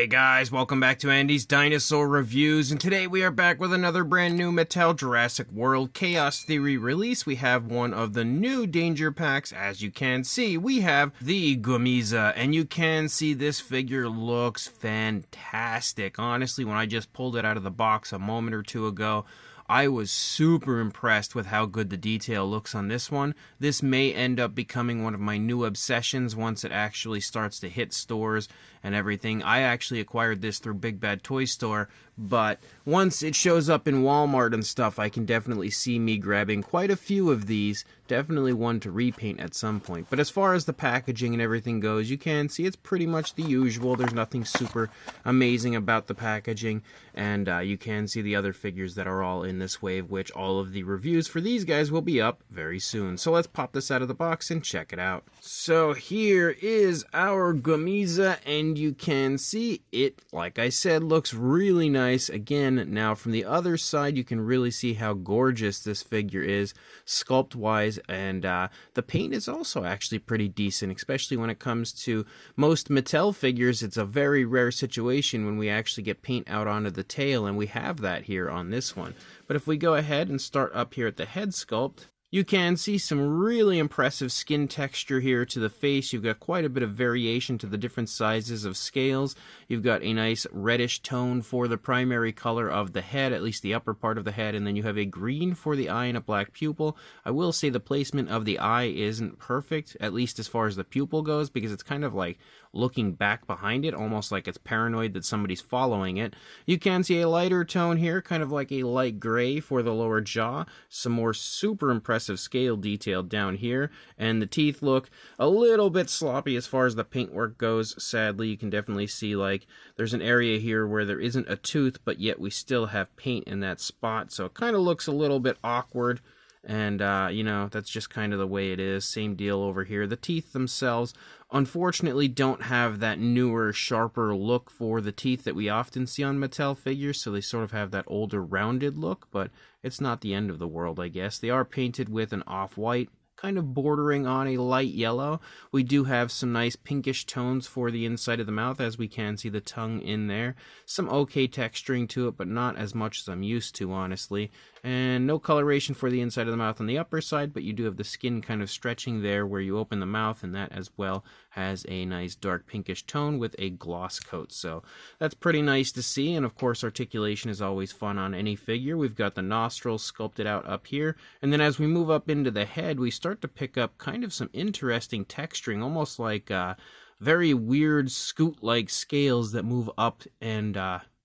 Hey guys, welcome back to Andy's Dinosaur Reviews, and today we are back with another brand new Mattel Jurassic World Chaos Theory release. We have one of the new Danger Packs. As you can see, we have the Guemesia, and you can see this figure looks fantastic. Honestly, when I just pulled it out of the box a moment or two ago, I was super impressed with how good the detail looks on this one. This may end up becoming one of my new obsessions once it actually starts to hit stores and everything. I actually acquired this through Big Bad Toy Store, but once it shows up in Walmart and stuff, I can definitely see me grabbing quite a few of these. Definitely one to repaint at some point. But as far as the packaging and everything goes, you can see it's pretty much the usual. There's nothing super amazing about the packaging, and you can see the other figures that are all in this wave, which all of the reviews for these guys will be up very soon. So let's pop this out of the box and check it out. So here is our Guemesia, and you can see it, like I said, looks really nice. Again, now from the other side, you can really see how gorgeous this figure is, sculpt-wise, and the paint is also actually pretty decent, especially when it comes to most Mattel figures. It's a very rare situation when we actually get paint out onto the tail, and we have that here on this one. But if we go ahead and start up here at the head sculpt, you can see some really impressive skin texture here to the face. You've got quite a bit of variation to the different sizes of scales. You've got a nice reddish tone for the primary color of the head, at least the upper part of the head, and then you have a green for the eye and a black pupil. I will say the placement of the eye isn't perfect, at least as far as the pupil goes, because it's kind of like looking back behind it, almost like it's paranoid that somebody's following it. You can see a lighter tone here, kind of like a light gray for the lower jaw. Some more super impressive scale detail down here, and the teeth look a little bit sloppy as far as the paintwork goes. Sadly, you can definitely see like there's an area here where there isn't a tooth, but yet we still have paint in that spot, so it kind of looks a little bit awkward. And, you know, that's just kind of the way it is. Same deal over here. The teeth themselves, unfortunately, don't have that newer, sharper look for the teeth that we often see on Mattel figures, so they sort of have that older, rounded look, but it's not the end of the world, I guess. They are painted with an off-white, kind of bordering on a light yellow. We do have some nice pinkish tones for the inside of the mouth, as we can see the tongue in there. Some okay texturing to it, but not as much as I'm used to, honestly. And no coloration for the inside of the mouth on the upper side, but you do have the skin kind of stretching there where you open the mouth, and that as well has a nice dark pinkish tone with a gloss coat. So that's pretty nice to see, and of course articulation is always fun on any figure. We've got the nostrils sculpted out up here, and then as we move up into the head, we start to pick up kind of some interesting texturing, almost like very weird scoot-like scales that move up and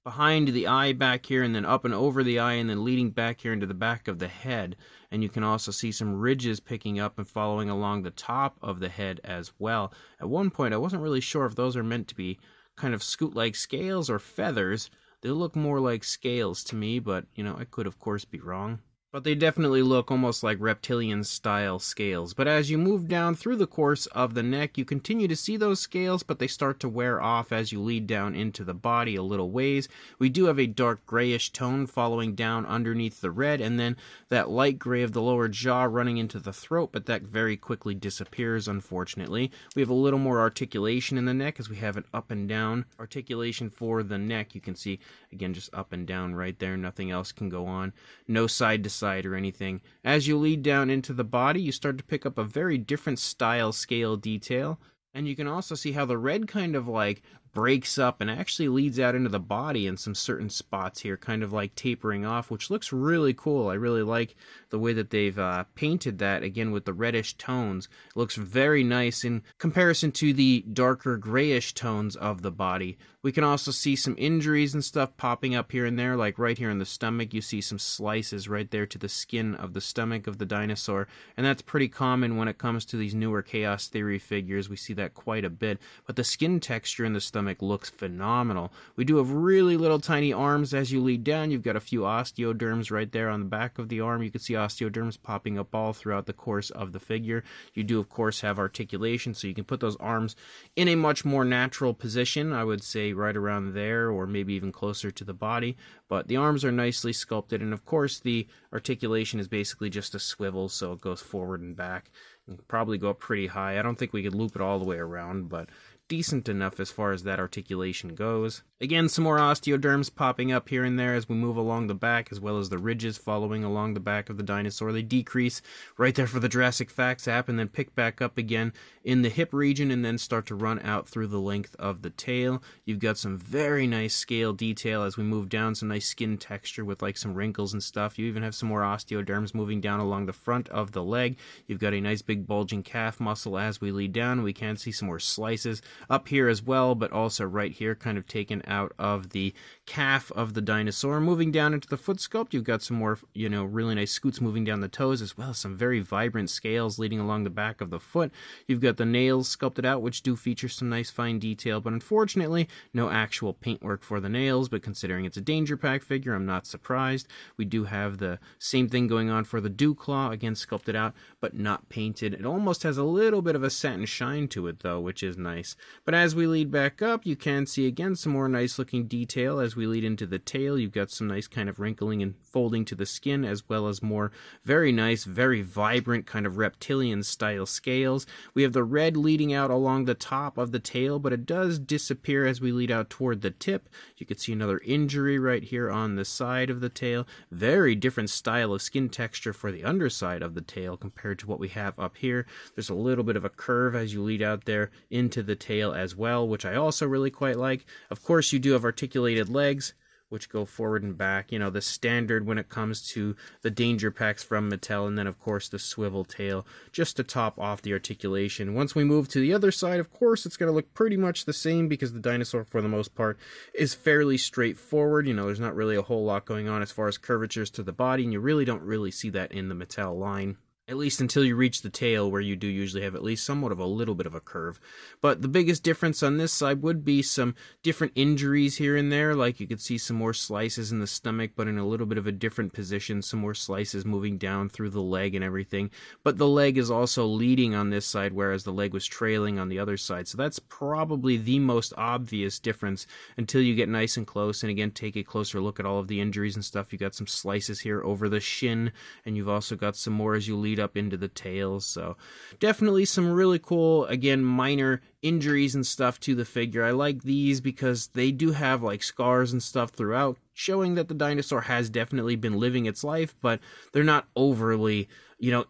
behind the eye back here, and then up and over the eye, and then leading back here into the back of the head. And you can also see some ridges picking up and following along the top of the head as well. At one point, I wasn't really sure if those are meant to be kind of scoot-like scales or feathers. They look more like scales to me, but, you know, I could, of course, be wrong. But they definitely look almost like reptilian-style scales. But as you move down through the course of the neck, you continue to see those scales, but they start to wear off as you lead down into the body a little ways. We do have a dark grayish tone following down underneath the red, and then that light gray of the lower jaw running into the throat, but that very quickly disappears, unfortunately. We have a little more articulation in the neck, as we have an up and down articulation for the neck. You can see, again, just up and down right there. Nothing else can go on. No side to side or anything. As you lead down into the body, you start to pick up a very different style scale detail, and you can also see how the red kind of like breaks up and actually leads out into the body in some certain spots here, kind of like tapering off, which looks really cool. I really like the way that they've painted that, again, with the reddish tones. It looks very nice in comparison to the darker grayish tones of the body. We can also see some injuries and stuff popping up here and there, like right here in the stomach. You see some slices right there to the skin of the stomach of the dinosaur, and that's pretty common when it comes to these newer Chaos Theory figures. We see that quite a bit, but the skin texture in the stomach looks phenomenal. We do have really little tiny arms as you lead down. You've got a few osteoderms right there on the back of the arm. You can see osteoderms popping up all throughout the course of the figure. You do, of course, have articulation, so you can put those arms in a much more natural position. I would say right around there, or maybe even closer to the body. But the arms are nicely sculpted, and of course the articulation is basically just a swivel, so it goes forward and back. You can probably go up pretty high. I don't think we could loop it all the way around, but decent enough as far as that articulation goes. Again, some more osteoderms popping up here and there as we move along the back, as well as the ridges following along the back of the dinosaur. They decrease right there for the Jurassic Facts app and then pick back up again in the hip region and then start to run out through the length of the tail. You've got some very nice scale detail as we move down, some nice skin texture with like some wrinkles and stuff. You even have some more osteoderms moving down along the front of the leg. You've got a nice big bulging calf muscle as we lead down. We can see some more slices up here as well, but also right here kind of taken out of the calf of the dinosaur. Moving down into the foot sculpt, you've got some more, really nice scoots moving down the toes, as well as some very vibrant scales leading along the back of the foot. You've got the nails sculpted out, which do feature some nice fine detail, but unfortunately, no actual paintwork for the nails, but considering it's a Danger Pack figure, I'm not surprised. We do have the same thing going on for the dew claw, again sculpted out, but not painted. It almost has a little bit of a satin shine to it, though, which is nice. But as we lead back up, you can see again some more nice looking detail as we lead into the tail. You've got some nice kind of wrinkling and folding to the skin, as well as more very nice, very vibrant kind of reptilian style scales. We have the red leading out along the top of the tail, but it does disappear as we lead out toward the tip. You can see another injury right here on the side of the tail. Very different style of skin texture for the underside of the tail compared to what we have up here. There's a little bit of a curve as you lead out there into the tail as well, which I also really quite like. Of course, you do have articulated legs, which go forward and back, the standard when it comes to the Danger Packs from Mattel, and then of course the swivel tail just to top off the articulation. Once we move to the other side, of course it's going to look pretty much the same because the dinosaur for the most part is fairly straightforward. There's not really a whole lot going on as far as curvatures to the body, and you really don't really see that in the Mattel line. At least until you reach the tail, where you do usually have at least somewhat of a little bit of a curve. But the biggest difference on this side would be some different injuries here and there. Like you could see some more slices in the stomach, but in a little bit of a different position. Some more slices moving down through the leg and everything. But the leg is also leading on this side, whereas the leg was trailing on the other side. So that's probably the most obvious difference until you get nice and close. And again, take a closer look at all of the injuries and stuff. You got some slices here over the shin, and you've also got some more as you lead up into the tails. So definitely some really cool, again, minor injuries and stuff to the figure. I like these because they do have like scars and stuff throughout, showing that the dinosaur has definitely been living its life, but they're not overly,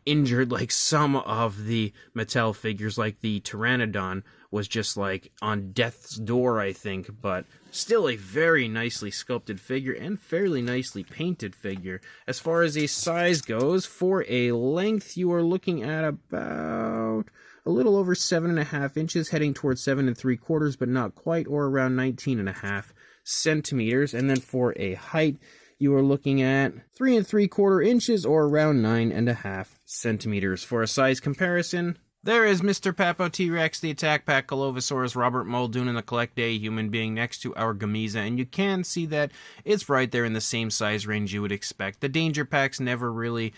injured like some of the Mattel figures. Like the Pteranodon was just like on death's door, I think, but still a very nicely sculpted figure and fairly nicely painted figure. As far as a size goes, for a length, you are looking at about a little over 7.5 inches, heading towards 7 3/4, but not quite, or around 19.5 centimeters. And then for a height, you are looking at 3 3/4 inches, or around 9.5 centimeters. For a size comparison, there is Mr. Papo T-Rex, the Attack Pack Colovosaurus, Robert Muldoon, and the Collect A human being next to our Guemesia, and you can see that it's right there in the same size range you would expect. The Danger Packs never really,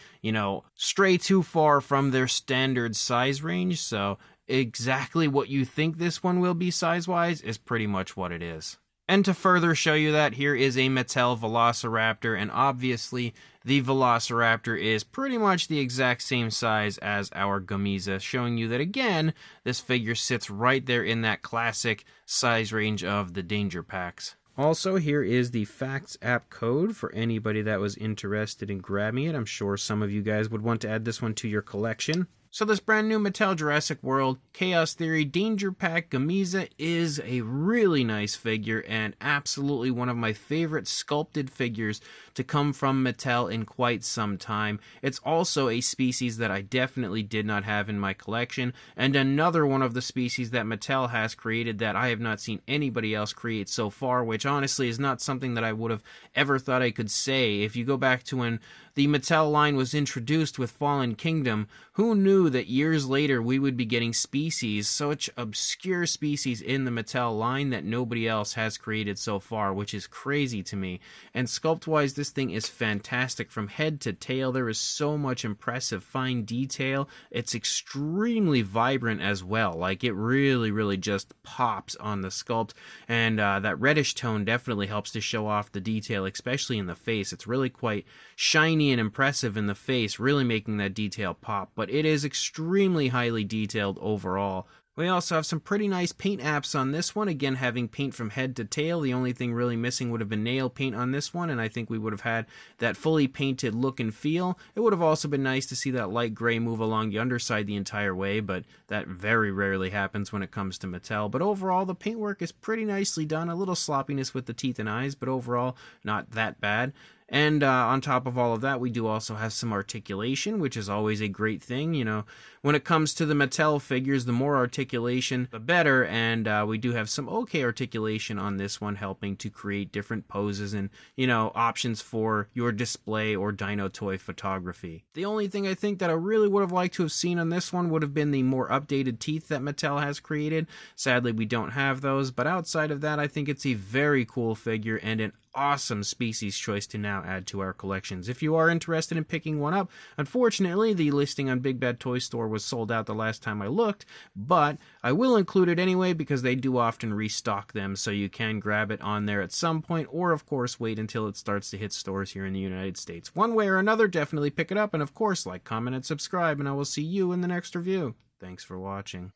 stray too far from their standard size range, so exactly what you think this one will be size-wise is pretty much what it is. And to further show you that, here is a Mattel Velociraptor, and obviously the Velociraptor is pretty much the exact same size as our Guemesia, showing you that, again, this figure sits right there in that classic size range of the Danger Packs. Also, here is the Facts app code for anybody that was interested in grabbing it. I'm sure some of you guys would want to add this one to your collection. So this brand new Mattel Jurassic World Chaos Theory Danger Pack Guemesia is a really nice figure and absolutely one of my favorite sculpted figures to come from Mattel in quite some time. It's also a species that I definitely did not have in my collection, and another one of the species that Mattel has created that I have not seen anybody else create so far, which honestly is not something that I would have ever thought I could say. If you go back to when the Mattel line was introduced with Fallen Kingdom, who knew that years later we would be getting species, such obscure species in the Mattel line that nobody else has created so far, which is crazy to me. And sculpt-wise, this thing is fantastic from head to tail. There is so much impressive fine detail. It's extremely vibrant as well. Like, it really, really just pops on the sculpt. And that reddish tone definitely helps to show off the detail, especially in the face. It's really quite shiny and impressive in the face, really making that detail pop. But it is extremely highly detailed overall. We also have some pretty nice paint apps on this one. Again, having paint from head to tail. The only thing really missing would have been nail paint on this one, and I think we would have had that fully painted look and feel. It would have also been nice to see that light gray move along the underside the entire way, but that very rarely happens when it comes to Mattel. But overall, the paintwork is pretty nicely done. A little sloppiness with the teeth and eyes, but overall, not that bad. And on top of all of that, we do also have some articulation, which is always a great thing. You know, when it comes to the Mattel figures, the more articulation, the better. And we do have some okay articulation on this one, helping to create different poses and, you know, options for your display or dino toy photography. The only thing I think that I really would have liked to have seen on this one would have been the more updated teeth that Mattel has created. Sadly, we don't have those. But outside of that, I think it's a very cool figure and an awesome species choice to now add to our collections. If you are interested in picking one up, unfortunately the listing on Big Bad Toy Store was sold out the last time I looked, but I will include it anyway because they do often restock them, so you can grab it on there at some point, or of course wait until it starts to hit stores here in the United States. One way or another, definitely pick it up, and of course like, comment, and subscribe, and I will see you in the next review. Thanks for watching.